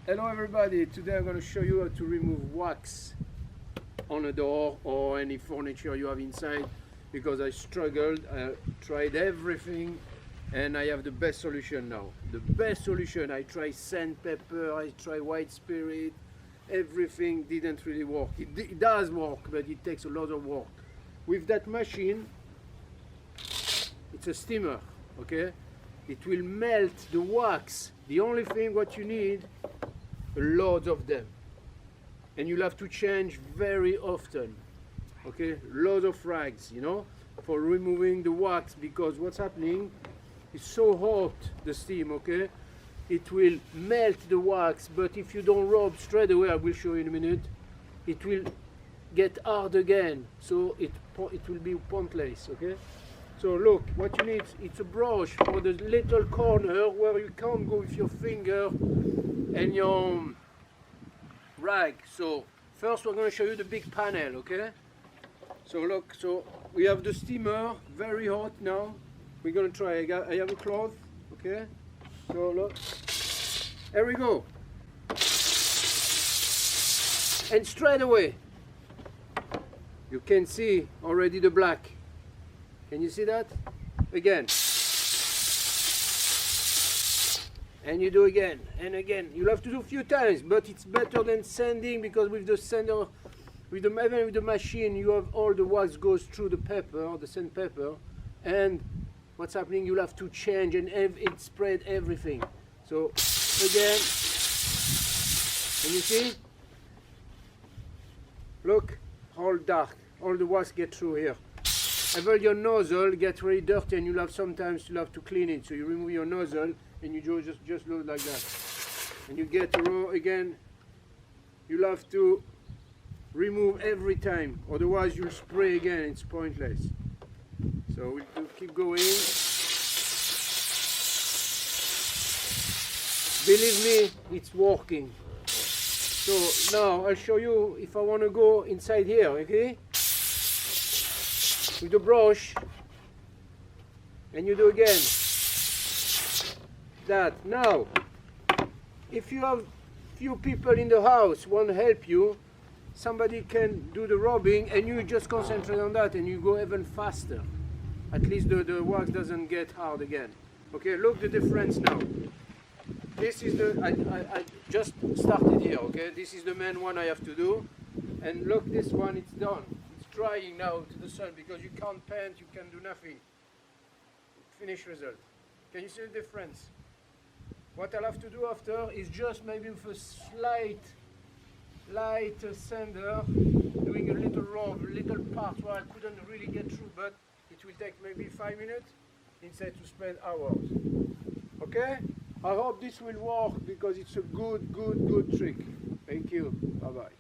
Hello everybody, today I'm going to show you how to remove wax on a door or any furniture you have inside, because I struggled, I tried everything and I have the best solution now. The best solution, I tried sandpaper, I tried white spirit, everything didn't really work. It does work, but it takes a lot of work. With that machine, it's a steamer, okay? It will melt the wax. The only thing what you need, loads of them, and you'll have to change very often, okay? Loads of rags, you know, for removing the wax, because what's happening is so hot, the steam, okay? It will melt the wax, but if you don't rub straight away, I will show you in a minute, it will get hard again, so it will be pointless, okay? So look, what you need, it's a brush for the little corner where you can't go with your finger and your rag. So first we're going to show you the big panel, okay? So look, so we have the steamer, very hot now. We're going to try, I have a cloth, okay? So look, here we go. And straight away, you can see already the black. Can you see that? Again. And you do again and again. You'll have to do a few times, but it's better than sanding, because with the sander, even with the machine, you have all the wax goes through the paper, the sandpaper, and what's happening, you'll have to change and it spread everything. So again, and you see? Look, all dark, all the wax get through here. Even your nozzle gets very dirty, and sometimes you'll have to clean it. So you remove your nozzle and you just load like that, and you get a row again. You'll have to remove every time, otherwise you'll spray again. It's pointless. So we'll keep going. Believe me, it's working. So now I'll show you if I want to go inside here, okay? With the brush, and you do again that. Now if you have few people in the house want to help you, somebody can do the rubbing and you just concentrate on that, and you go even faster. At least the wax doesn't get hard again. Okay, look the difference now. This is the I just started here, okay? This is the main one I have to do, and look, this one, it's done. Drying now to the sun, because you can't paint, you can do nothing. Finished result. Can you see the difference? What I'll have to do after is just maybe with a light sander, doing a little rub, little part where I couldn't really get through, but it will take maybe 5 minutes instead to spend hours. Okay? I hope this will work, because it's a good trick. Thank you. Bye bye.